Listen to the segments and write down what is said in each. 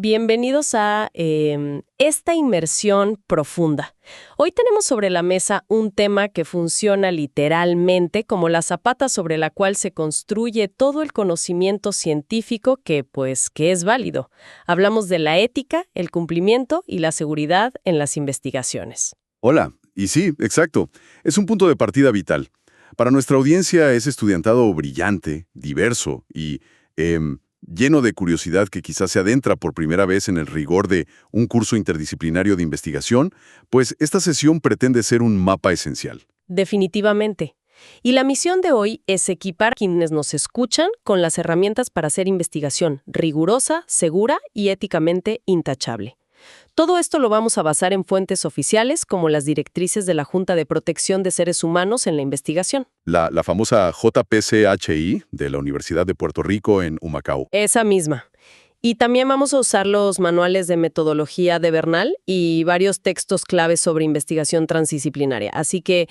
Bienvenidos a esta inmersión profunda. Hoy tenemos sobre la mesa un tema que funciona literalmente como la zapata sobre la cual se construye todo el conocimiento científico que es válido. Hablamos de la ética, el cumplimiento y la seguridad en las investigaciones. Hola, y sí, exacto. Es un punto de partida vital. Para nuestra audiencia es estudiantado brillante, diverso y lleno de curiosidad que quizás se adentra por primera vez en el rigor de un curso interdisciplinario de investigación, pues esta sesión pretende ser un mapa esencial. Definitivamente. Y la misión de hoy es equipar a quienes nos escuchan con las herramientas para hacer investigación rigurosa, segura y éticamente intachable. Todo esto lo vamos a basar en fuentes oficiales como las directrices de la Junta de Protección de Seres Humanos en la investigación. La famosa JPCHI de la Universidad de Puerto Rico en Humacao. Esa misma. Y también vamos a usar los manuales de metodología de Bernal y varios textos claves sobre investigación transdisciplinaria. Así que,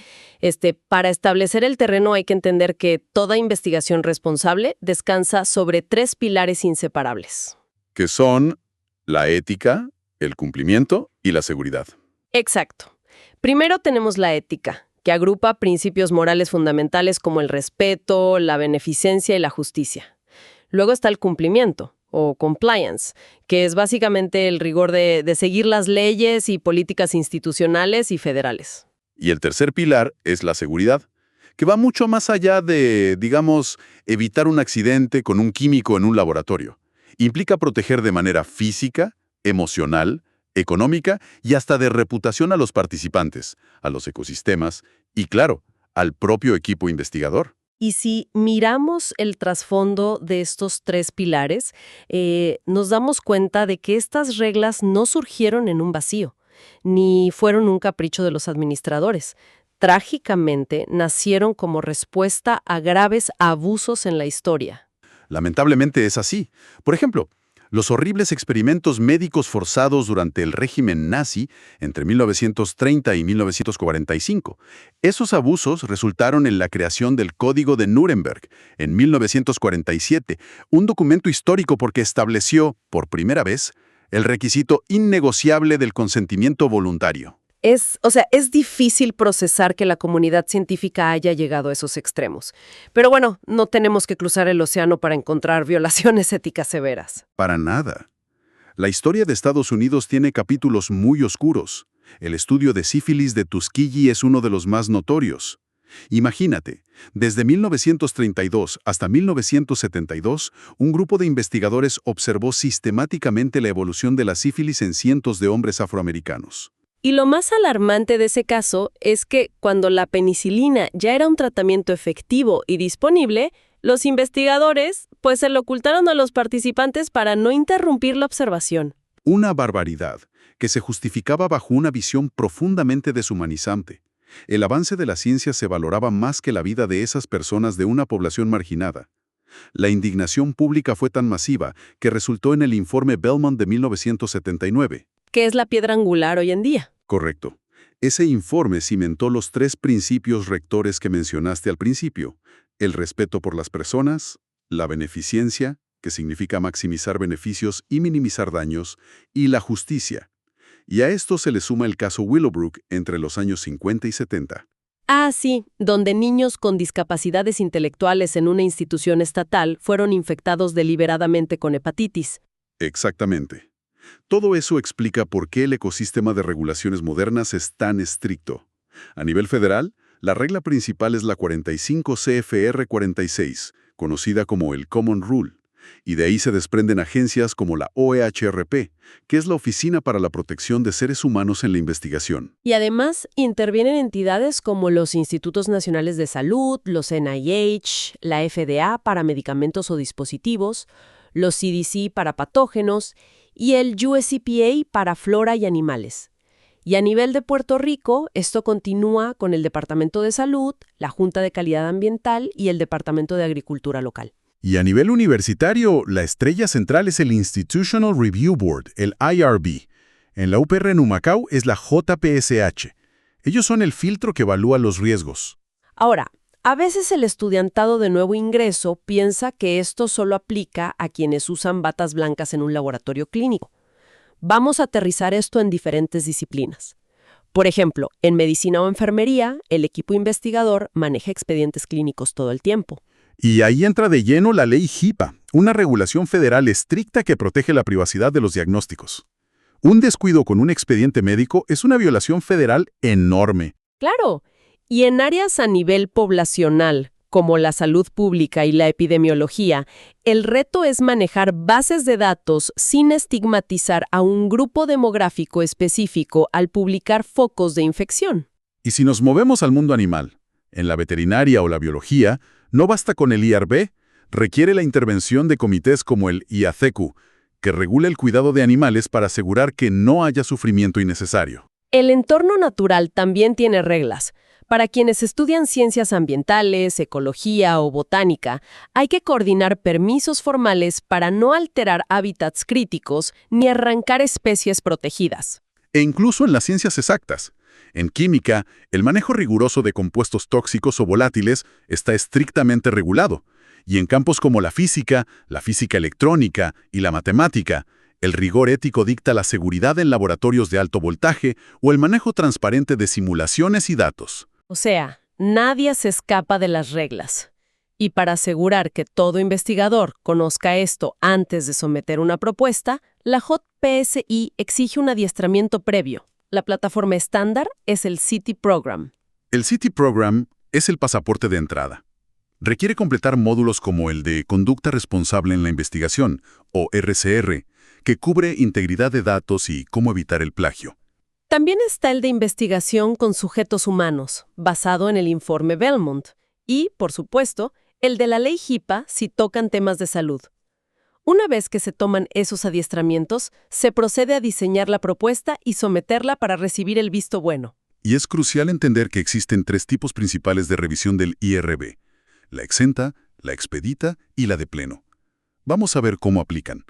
para establecer el terreno hay que entender que toda investigación responsable descansa sobre 3 pilares inseparables. Que son la ética, el cumplimiento y la seguridad. Exacto. Primero tenemos la ética, que agrupa principios morales fundamentales como el respeto, la beneficencia y la justicia. Luego está el cumplimiento, o compliance, que es básicamente el rigor de seguir las leyes y políticas institucionales y federales. Y el tercer pilar es la seguridad, que va mucho más allá de, digamos, evitar un accidente con un químico en un laboratorio. Implica proteger de manera física, emocional, económica y hasta de reputación a los participantes, a los ecosistemas y, claro, al propio equipo investigador. Y si miramos el trasfondo de estos 3 pilares, nos damos cuenta de que estas reglas no surgieron en un vacío, ni fueron un capricho de los administradores. Trágicamente, nacieron como respuesta a graves abusos en la historia. Lamentablemente es así. Por ejemplo, los horribles experimentos médicos forzados durante el régimen nazi entre 1930 y 1945. Esos abusos resultaron en la creación del Código de Nuremberg en 1947, un documento histórico porque estableció, por primera vez, el requisito innegociable del consentimiento voluntario. Es difícil procesar que la comunidad científica haya llegado a esos extremos. Pero bueno, no tenemos que cruzar el océano para encontrar violaciones éticas severas. Para nada. La historia de Estados Unidos tiene capítulos muy oscuros. El estudio de sífilis de Tuskegee es uno de los más notorios. Imagínate, desde 1932 hasta 1972, un grupo de investigadores observó sistemáticamente la evolución de la sífilis en cientos de hombres afroamericanos. Y lo más alarmante de ese caso es que cuando la penicilina ya era un tratamiento efectivo y disponible, los investigadores se lo ocultaron a los participantes para no interrumpir la observación. Una barbaridad que se justificaba bajo una visión profundamente deshumanizante. El avance de la ciencia se valoraba más que la vida de esas personas de una población marginada. La indignación pública fue tan masiva que resultó en el informe Belmont de 1979. Que es la piedra angular hoy en día. Correcto. Ese informe cimentó los 3 principios rectores que mencionaste al principio: el respeto por las personas, la beneficencia, que significa maximizar beneficios y minimizar daños, y la justicia. Y a esto se le suma el caso Willowbrook entre los años 50 y 70. Ah, sí, donde niños con discapacidades intelectuales en una institución estatal fueron infectados deliberadamente con hepatitis. Exactamente. Todo eso explica por qué el ecosistema de regulaciones modernas es tan estricto. A nivel federal, la regla principal es la 45 CFR 46, conocida como el Common Rule, y de ahí se desprenden agencias como la OEHRP, que es la Oficina para la Protección de Seres Humanos en la Investigación. Y además intervienen entidades como los Institutos Nacionales de Salud, los NIH, la FDA para medicamentos o dispositivos, los CDC para patógenos y el US EPA para flora y animales. Y a nivel de Puerto Rico, esto continúa con el Departamento de Salud, la Junta de Calidad Ambiental y el Departamento de Agricultura Local. Y a nivel universitario, la estrella central es el Institutional Review Board, el IRB. En la UPR en Humacao es la JPSH. Ellos son el filtro que evalúa los riesgos. Ahora, a veces el estudiantado de nuevo ingreso piensa que esto solo aplica a quienes usan batas blancas en un laboratorio clínico. vamos a aterrizar esto en diferentes disciplinas. Por ejemplo, en medicina o enfermería, el equipo investigador maneja expedientes clínicos todo el tiempo. Y ahí entra de lleno la ley HIPAA, una regulación federal estricta que protege la privacidad de los diagnósticos. Un descuido con un expediente médico es una violación federal enorme. Claro, y en áreas a nivel poblacional, como la salud pública y la epidemiología, el reto es manejar bases de datos sin estigmatizar a un grupo demográfico específico al publicar focos de infección. Y si nos movemos al mundo animal, en la veterinaria o la biología, no basta con el IRB, requiere la intervención de comités como el IACECU, que regula el cuidado de animales para asegurar que no haya sufrimiento innecesario. El entorno natural también tiene reglas. Para quienes estudian ciencias ambientales, ecología o botánica, hay que coordinar permisos formales para no alterar hábitats críticos ni arrancar especies protegidas. E incluso en las ciencias exactas. En química, el manejo riguroso de compuestos tóxicos o volátiles está estrictamente regulado. Y en campos como la física electrónica y la matemática, el rigor ético dicta la seguridad en laboratorios de alto voltaje o el manejo transparente de simulaciones y datos. O sea, nadie se escapa de las reglas. Y para asegurar que todo investigador conozca esto antes de someter una propuesta, la JPSI exige un adiestramiento previo. La plataforma estándar es el CITI Program. El CITI Program es el pasaporte de entrada. Requiere completar módulos como el de Conducta Responsable en la Investigación, o RCR, que cubre integridad de datos y cómo evitar el plagio. También está el de investigación con sujetos humanos, basado en el informe Belmont, y, por supuesto, el de la ley HIPAA si tocan temas de salud. Una vez que se toman esos adiestramientos, se procede a diseñar la propuesta y someterla para recibir el visto bueno. Y es crucial entender que existen 3 tipos principales de revisión del IRB: la exenta, la expedita y la de pleno. Vamos a ver cómo aplican.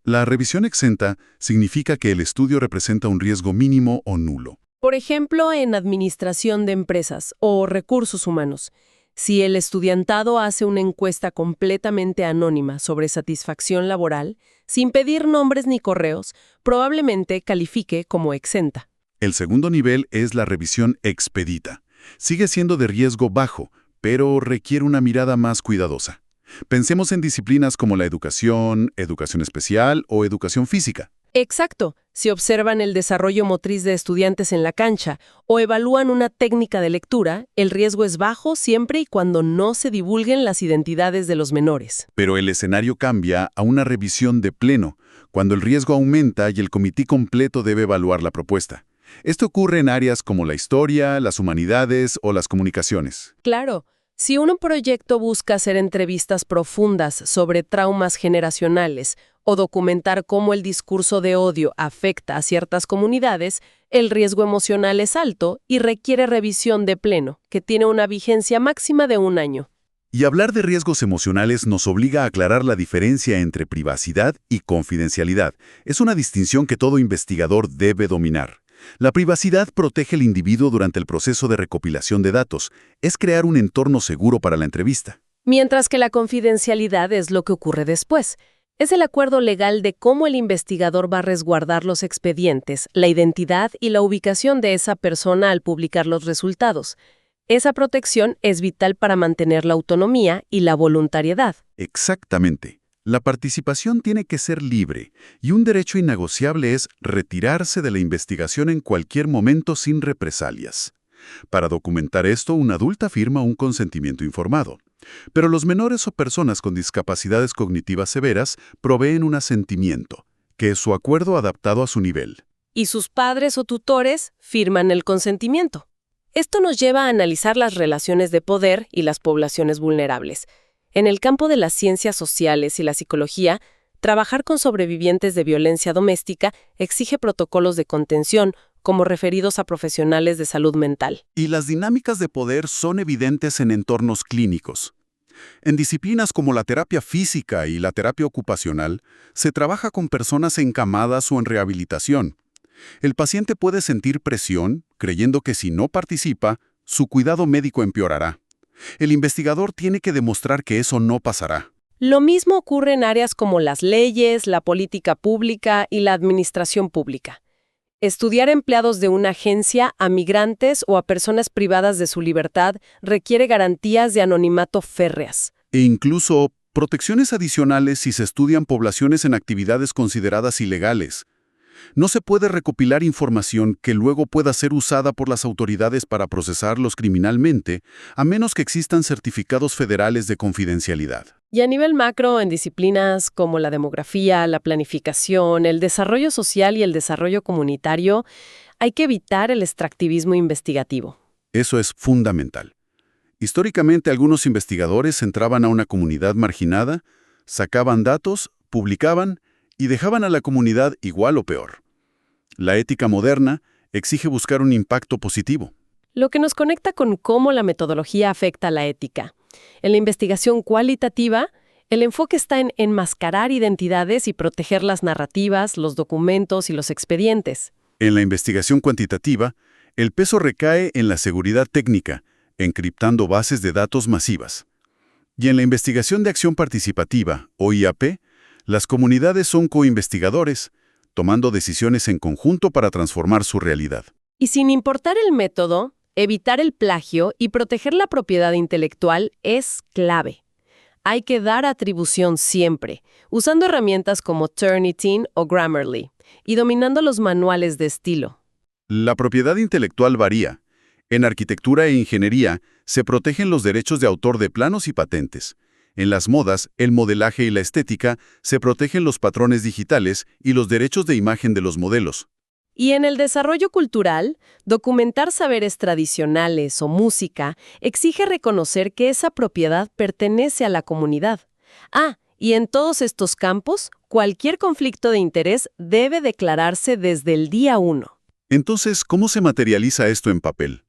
La revisión exenta significa que el estudio representa un riesgo mínimo o nulo. Por ejemplo, en administración de empresas o recursos humanos, si el estudiantado hace una encuesta completamente anónima sobre satisfacción laboral, sin pedir nombres ni correos, probablemente califique como exenta. El segundo nivel es la revisión expedita. Sigue siendo de riesgo bajo, pero requiere una mirada más cuidadosa. Pensemos en disciplinas como la educación especial o educación física. Exacto. Si observan el desarrollo motriz de estudiantes en la cancha o evalúan una técnica de lectura, el riesgo es bajo siempre y cuando no se divulguen las identidades de los menores. Pero el escenario cambia a una revisión de pleno, cuando el riesgo aumenta y el comité completo debe evaluar la propuesta. Esto ocurre en áreas como la historia, las humanidades o las comunicaciones. Claro. Si un proyecto busca hacer entrevistas profundas sobre traumas generacionales o documentar cómo el discurso de odio afecta a ciertas comunidades, el riesgo emocional es alto y requiere revisión de pleno, que tiene una vigencia máxima de 1 año. Y hablar de riesgos emocionales nos obliga a aclarar la diferencia entre privacidad y confidencialidad. Es una distinción que todo investigador debe dominar. La privacidad protege al individuo durante el proceso de recopilación de datos. Es crear un entorno seguro para la entrevista. Mientras que la confidencialidad es lo que ocurre después. Es el acuerdo legal de cómo el investigador va a resguardar los expedientes, la identidad y la ubicación de esa persona al publicar los resultados. Esa protección es vital para mantener la autonomía y la voluntariedad. Exactamente. La participación tiene que ser libre, y un derecho innegociable es retirarse de la investigación en cualquier momento sin represalias. Para documentar esto, un adulto firma un consentimiento informado. Pero los menores o personas con discapacidades cognitivas severas proveen un asentimiento, que es su acuerdo adaptado a su nivel. Y sus padres o tutores firman el consentimiento. Esto nos lleva a analizar las relaciones de poder y las poblaciones vulnerables. En el campo de las ciencias sociales y la psicología, trabajar con sobrevivientes de violencia doméstica exige protocolos de contención, como referidos a profesionales de salud mental. Y las dinámicas de poder son evidentes en entornos clínicos. En disciplinas como la terapia física y la terapia ocupacional, se trabaja con personas encamadas o en rehabilitación. El paciente puede sentir presión, creyendo que si no participa, su cuidado médico empeorará. El investigador tiene que demostrar que eso no pasará. Lo mismo ocurre en áreas como las leyes, la política pública y la administración pública. Estudiar empleados de una agencia a migrantes o a personas privadas de su libertad requiere garantías de anonimato férreas. E incluso protecciones adicionales si se estudian poblaciones en actividades consideradas ilegales. No se puede recopilar información que luego pueda ser usada por las autoridades para procesarlos criminalmente, a menos que existan certificados federales de confidencialidad. Y a nivel macro, en disciplinas como la demografía, la planificación, el desarrollo social y el desarrollo comunitario, hay que evitar el extractivismo investigativo. Eso es fundamental. Históricamente, algunos investigadores entraban a una comunidad marginada, sacaban datos, publicaban y dejaban a la comunidad igual o peor. La ética moderna exige buscar un impacto positivo. Lo que nos conecta con cómo la metodología afecta a la ética. En la investigación cualitativa, el enfoque está en enmascarar identidades y proteger las narrativas, los documentos y los expedientes. En la investigación cuantitativa, el peso recae en la seguridad técnica, encriptando bases de datos masivas. Y en la investigación de acción participativa, o IAP, las comunidades son coinvestigadores, tomando decisiones en conjunto para transformar su realidad. Y sin importar el método, evitar el plagio y proteger la propiedad intelectual es clave. Hay que dar atribución siempre, usando herramientas como Turnitin o Grammarly, y dominando los manuales de estilo. La propiedad intelectual varía. En arquitectura e ingeniería se protegen los derechos de autor de planos y patentes. En las modas, el modelaje y la estética se protegen los patrones digitales y los derechos de imagen de los modelos. Y en el desarrollo cultural, documentar saberes tradicionales o música exige reconocer que esa propiedad pertenece a la comunidad. Y en todos estos campos, cualquier conflicto de interés debe declararse desde el día 1. Entonces, ¿cómo se materializa esto en papel?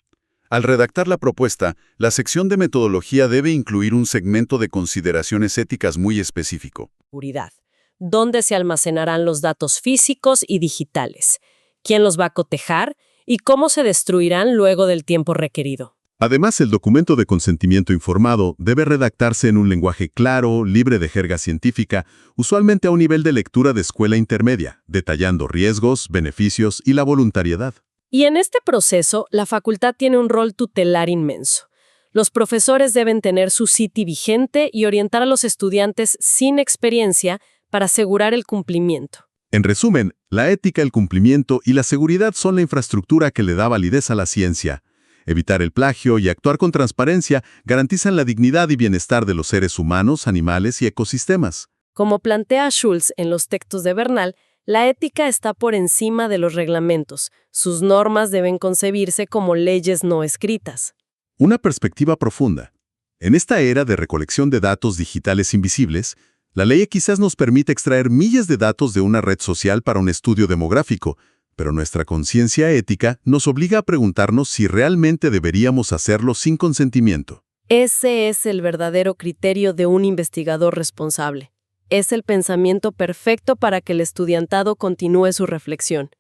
Al redactar la propuesta, la sección de metodología debe incluir un segmento de consideraciones éticas muy específico. Seguridad. ¿Dónde se almacenarán los datos físicos y digitales? ¿Quién los va a cotejar? ¿Y cómo se destruirán luego del tiempo requerido? Además, el documento de consentimiento informado debe redactarse en un lenguaje claro, libre de jerga científica, usualmente a un nivel de lectura de escuela intermedia, detallando riesgos, beneficios y la voluntariedad. Y en este proceso, la facultad tiene un rol tutelar inmenso. Los profesores deben tener su CITI vigente y orientar a los estudiantes sin experiencia para asegurar el cumplimiento. En resumen, la ética, el cumplimiento y la seguridad son la infraestructura que le da validez a la ciencia. Evitar el plagio y actuar con transparencia garantizan la dignidad y bienestar de los seres humanos, animales y ecosistemas. Como plantea Schultz en los textos de Bernal, la ética está por encima de los reglamentos. Sus normas deben concebirse como leyes no escritas. Una perspectiva profunda. En esta era de recolección de datos digitales invisibles, la ley quizás nos permite extraer miles de datos de una red social para un estudio demográfico, pero nuestra conciencia ética nos obliga a preguntarnos si realmente deberíamos hacerlo sin consentimiento. Ese es el verdadero criterio de un investigador responsable. Es el pensamiento perfecto para que el estudiantado continúe su reflexión.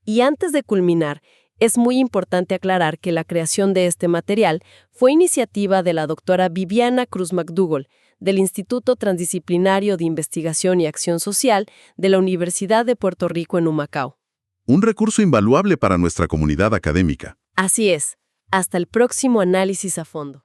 Y antes de culminar, es muy importante aclarar que la creación de este material fue iniciativa de la doctora Viviana Cruz McDougall, del Instituto Transdisciplinario de Investigación y Acción Social de la Universidad de Puerto Rico en Humacao. Un recurso invaluable para nuestra comunidad académica. Así es. Hasta el próximo análisis a fondo.